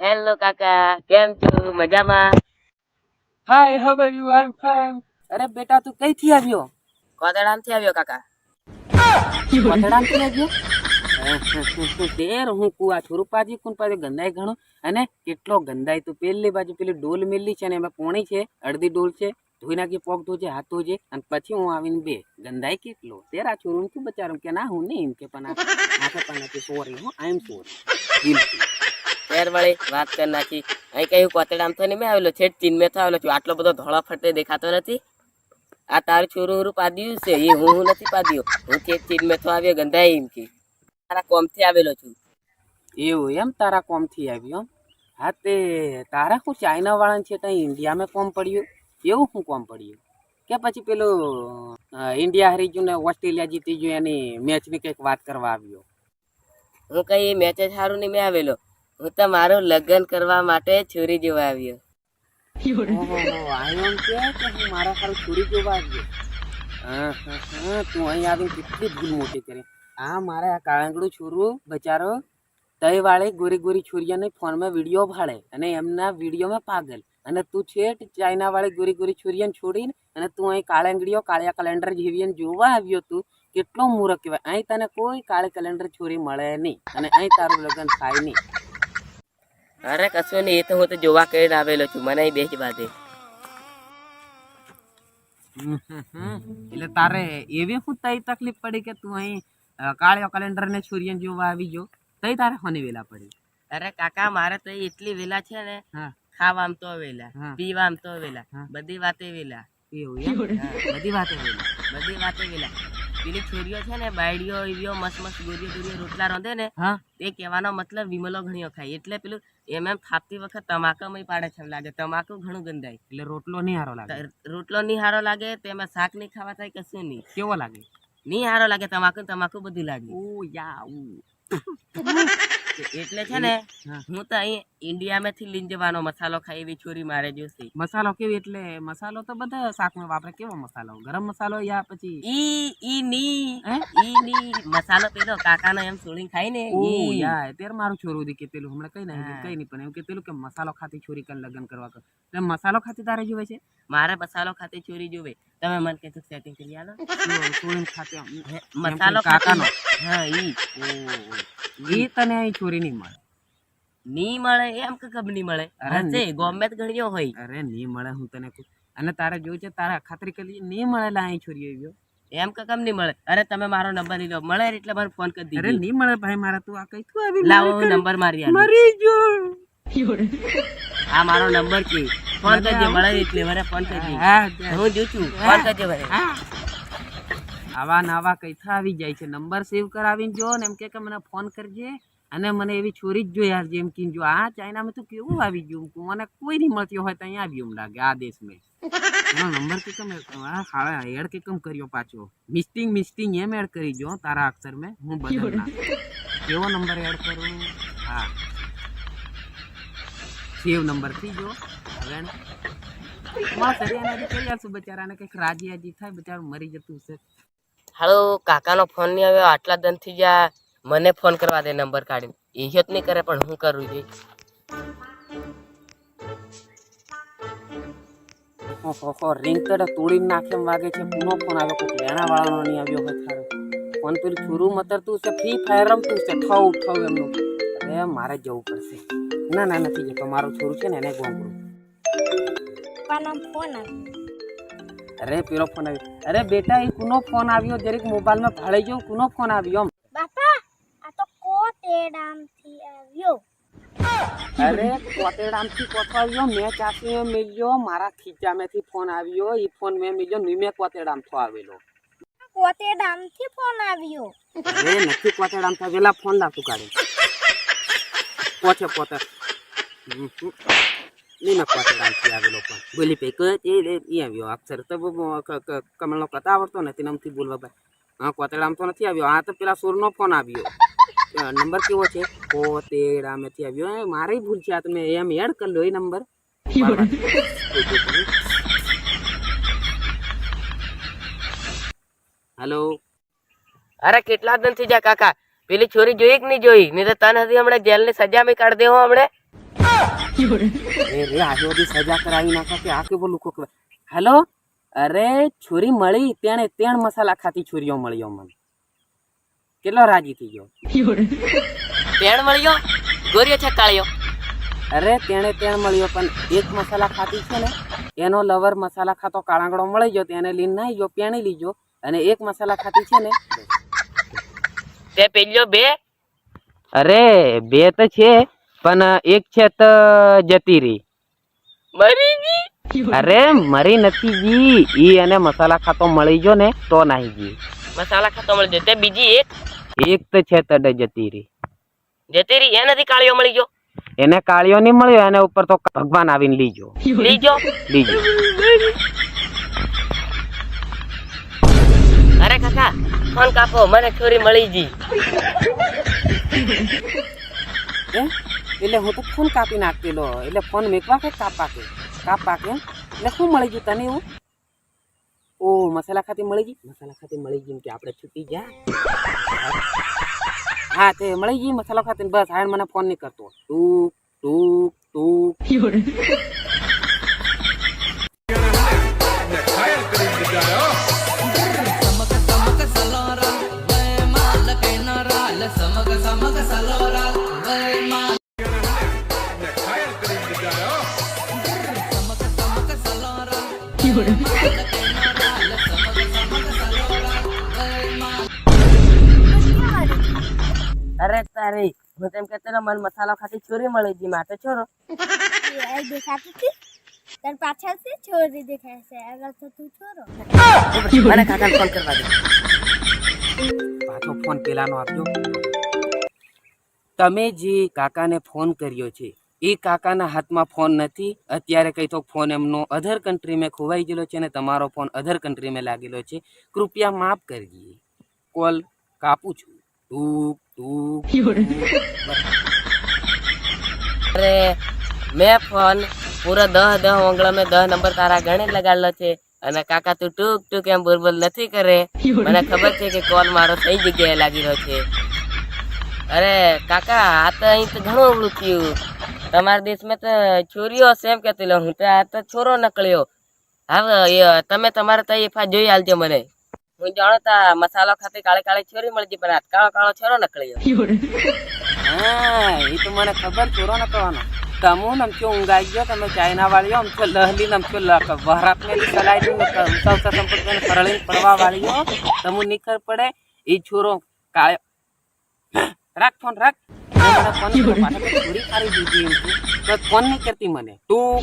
Hello કાકા, કેમ છો? મજામાં? હાય, how are you? I'm fine. અરે બેટા તું કઈથી આવ્યો? કોતડામથી આવ્યો કાકા. કોતડામથી આવ્યો? તેર હું કુવા છુરુપાજી કોણ પાછો ગંદાઈ ઘણો અને કેટલો ગંદાઈ તું પેલી બાજુ પેલી ડોલ મેલી છે ને એમાં પોણી છે, અડધી ડોલ છે, ધોઈ નાખી પોક ધોજે હાથ ધોજે અને પછી હું આવીને બે ગંદાઈ કેટલો તેરા છોરું શું બચારું કે ના હું નહીં એમ કે પણ આખે પણ નથી સોરી હું આઈ એમ સોરી દિલથી. ફેર વળી વાત કરી નાખી. અહીં કઈ કોતડામ તો નહીં મેં આવેલો છે, ચીન તો આવેલો છું. આટલો બધો ધોળો ફરતે દેખાતો નથી. આ તારું છોરું હુરું પાદ્યું છે, એ હું નથી પાદ્યો. હું છે ચીન તો આવ્યો ગંધાઈ એમ કે તારા કોમથી આવેલો છું. એવું એમ તારા કોમથી આવ્યો? હા તે તારા શું ચાઇના વાળા છે ત્યાં ઇન્ડિયામાં કોમ પડ્યું એવું શું કોમ પડ્યું કે પછી પેલું ઇન્ડિયા હારી ગયું ને ઓસ્ટ્રેલિયા જીતી ગયું એની મેચની કંઈક વાત કરવા આવ્યો? હું કઈ મેચ જ સારું નહીં મેં આવેલો. હું તો મારું લગ્ન કરવા માટે છોરી જોવા આવ્યો. ઓહો આવ્યો એમ કે હું મારા સારું છોડી જોવા આવ્યો? હા તું અહીં આવીને કેટલી ભૂલ મોટી કરી. આ મારે આ કાળંગડું છોરું બચારો તય વાળે ગોરી ગોરી છોરીઓને ફોનમાં વિડીયો ભાળે અને એમના વિડીયોમાં પાગલ અને તું છે ચાઇના વાળી ગોરી ગોરી છોરીઓને છોડીને અને તું અહીં કાળંગડીઓ કાળિયા કેલેન્ડર જેવી જોવા આવ્યો તું કેટલો મૂર્ખ કહેવાય. અહીં તને કોઈ કાળી કેલેન્ડર છોરી મળે નહીં અને અહીં તારું લગ્ન થાય નહીં. અરે કશું નહીં, એ તો હું તો જોવા કરીને આવેલો છું. મને અહીં બેસવા દે. એટલે તારે એવી શું તઈ તકલીફ પડી કે તું અહીં કાળિયા કેલેન્ડર ને છોરીઓને જોવા આવી ગયો? તઈ તારે હોની વેલા પડી? અરે કાકા મારે તો એટલી વેલા છે ને, ખાવામાં તો વેલા, પીવામાં તો વેલા, બધી વાતે વેલા. એવું એમ? બધી વાતે વેલા, બધી વાતે વેલા. પેલી છોરીઓ છે ને બાયડીઓ એવીઓ મસ્ત મસ્ત ગોરીઓ ગોરીઓ રોટલા રાંધે ને, તે કહેવાનો મતલબ વિમલો ઘણીઓ ખાય. એટલે પેલું એમ થાપતી વખત તમાકુ પાડે છે એમ લાગે. તમાકુ ઘણું ગંધાય એટલે રોટલો નહીં હારો લાગે. રોટલો નહીં હારો લાગે, તેમાં શાક નહીં ખાવા થાય, કશું નહીં. કેવો લાગે? નહીં હારો લાગે. તમાકુ બધું લાગે. એટલે છે ને હું તો અહીં ઇન્ડિયામાંથી લઈને જવાનો મસાલો ખાઈ એવી છોરી મારે જોશે. મસાલો કેવી? એટલે મસાલો તો બધા શાકમાં વાપરે. કેવો મસાલો? ગરમ મસાલો યા પછી ઈ મસાલો પેલો કાકાનો એમ છોડીને ખાઈ ને યા તેર મારું છોરું દી કે પેલું હમણાં કઈ નહીં પણ એવું કે પેલું કે મસાલો ખાતી છોરી કઈ લગ્ન કરવા કર એટલે મસાલો ખાતી તારે જોવે છે? મારે મસાલો ખાતી છોરી જોવે. તમે મને કે સેટિંગ કરી આલો. છોરીને ખાતે મસાલો કાકાનો? હા ઈ તને અહીં છોરી નહીં મળે. નહીં મળે એમ કે કબ નહીં મળે? અરે ગમે જ ઘણીઓ હોય. અરે નહીં મળે હું તને કહું. અને તારે જોયું છે તારા ખાતરી કરી નહીં મળે અહીં છોરી આવ્યો એમ કે કમ નહીં મળે? અરે તમે મારો નંબર લઈ લો. મળે એટલે મને ફોન કરી દીધો. અરે નહીં મળે ભાઈ મારા. તું આ કઈ તું આવી લાવો હું નંબર મારી મરી જો. આ મારો નંબર છે, ફોન કરજે. મળે એટલે મને ફોન કરજે. હું જોઉં છું, ફોન કરજે મને. આવા નવા કઈથા આવી જાય છે. નંબર સેવ કરાવીને જો ને એમ કે મને ફોન કરજે અને મને એવી છોરી જ જો યાર જેમ કે જો આ ચાઇનામાં તો કેવું આવી ગયું. મને કોઈ નહીં મળતી હોય તો અહીંયા આવ્યું એમ લાગે આ દેશમાં. એનો નંબર કે કમ સાડા એડ કે કમ કર્યો પાછો? મિસ્ટિંગ એમ એડ કરી જો તારા અક્ષર મેં હું બદલ ના. કેવો નંબર એડ કરું? હા સેવ નંબર થઈ જો. હવે બચારાને કંઈક રાજી થાય, બચારું મરી જતું છે. હાલો કાકાનો ફોન નહીં આવ્યો આટલા દન થી જા. મને ફોન કરવા દે નંબર કાઢીને. એ જ નહીં કરે પણ હું કરું જોઈએ. રિંગ તો તોડીને નાખે એમ વાગે છે. પુનો ફોન આવ્યો, કોઈ લેણા વાળાનો નહીં આવ્યો હોય તારો ફોન. પેલું છોરું મતરતું છે, ફ્રી ફાયર રમતું છે. ઠવ એમનું. અરે મારે જવું પડશે. ના નથી જતો. મારું છોરું છે ને એને ગોંગડું. અરે પેલો ફોન આવ્યો. અરે બેટા એ કુનો ફોન આવ્યો? જરીક મોબાઈલમાં ભાળી ગયો. કુનો ફોન આવ્યો? બાપા આ તો કોતેડામથી આવ્યો. અરે કોતેડામથી કોતો આવ્યો? મેં ચાસે મળ્યો, મારા ખીચામાંથી ફોન આવ્યો. એ ફોન મેં મળ્યો નહીં. મેં કોતેડામથી આવેલો. કોતેડામથી ફોન આવ્યો. અરે નથી કોતેડામથી આવેલા. ફોન લાવતું કાઢે પોતે નહીં કોતેડામથી આવેલો પણ બોલી પે આવ્યો. અક્ષર તો કમળનો કથા આવડતો નથી નમથી બોલવા ભાઈ. હા કોતેડામ તો નથી આવ્યો. આ તો પેલા સોરનો ફોન આવ્યો. નંબર કેવો છે? કોતેડામેથી આવ્યો. મારી ભૂલ છે. આ તમે એમ એડ કરી લો એ નંબર. હેલો. અરે કેટલા દન થી જા કાકા. પેલી છોરી જોઈ કે નહીં જોઈ? નહીં તો તને હજી હમણાં જેલ ની સજા મેં કાઢ દેવો હમણે. એ રે આજે બધી સજા કરાવી નાખા કે આ કેવો લુકો કે હેલો અરે છોરી મળી તેણે તેણ મસાલા ખાતી છોરીઓ મળ્યો મને કેટલો રાજી થઈ ગયો પેણ મળ્યો ગોરીઓ છે કાળિયો અરે તેણે તેણ મળ્યો પણ એક મસાલા ખાતી છે ને એનો લવર મસાલા ખાતો કાળાંગડો મળી ગયો તેને લઈને નાઈ ગયો પેણી લીજો અને એક મસાલા ખાતી છે ને તે પેલ્યો બે અરે બે તો છે પણ એક છે તો જતી રહી મરી ગઈ અરે મરી નથી જી ઈ અને મસાલા ખાતો મળી ગયો ને તો નાહી ગઈ મસાલા ખાતો મળી ગયો તે બીજી એક તો છે તડે જતી રહી જતી રહી એ નથી કાળિયો મળી ગયો એને કાળિયો નહીં મળ્યો એને ઉપર તો ભગવાન આવીને લીજો લીજો અરે કાકા ફોન કાપો મને છોરી મળી ગઈ એટલે હું તો ફોન કાપી નાખેલો એટલે ફોન મેકવા કે કાપા કે એટલે શું મળી ગયું તને એવું ઓ મસાલા ખાતી મળી ગઈ કે આપણે છૂટી ગયા હા તે મળી ગઈ મસાલા ખાતી બસ હાણ મને ફોન નહીં કરતો ટૂક ટૂક ટૂક અરે તારી હું તેમ કહેતો ને મને મસાલો ખાતી છોરી મળી ગઈ માટે છોરો એ દેખાતી હતી તાર પાછળથી છોરી દેખાય છે આગળ તો તું છોરો મને કાકાને ફોન કરવા દે પાછો ફોન પેલાનો આપજો તમે જે કાકાને ફોન કર્યો છે એ કાકાના હાથમાં ફોન નથી અત્યારે કઈ તો ફોન એમનો અધર કન્ટ્રીમાં ખોવાઈ ગયેલો છે અને તમારો ફોન અધર કન્ટ્રીમાં લાગેલો છે કૃપયા માફ કરજે કોલ કાપું છું ટૂક અરે મેં ફોન પૂરા 10 ઓંગળા મેં 10 નંબર તારા ગણે લગાડેલો છે અને કાકા તું ટૂક એમ બોલ નથી કરે મને ખબર છે કે કોલ મારો સહી જગ્યાએ લાગી રહ્યો છે અરે કાકા આ તો અહીં તો ઘણું અવળું થયું તમારા દેશમાં તો છોરીઓ હશે એમ કહેતી લો હું તો આ તો છોરો નકળ્યો હવે તમે તમારે તો એફા જોઈ આલજો મને હું જાણો તા મસાલો ખાતી કાળી છોરી મળી ગઈ પણ આ કાળો છોરો નકળ્યો હા એ તો મને ખબર ચોરો નતો આનો તમુ નમચો ઊંઘાઈ ગયો તમે ચાઇના વાળીઓ અમચો લહલી નમચો વહરાત ને સલાઈ દઉં સૌ સંપર્ક ને ફરળીને પડવા વાળીઓ તમુ નિખર પડે એ છોરો કાળો રાખ ફોન રાખ મને ફોન થોડી સારી દીધી એમ તો ફોન નહીં કરતી મને તું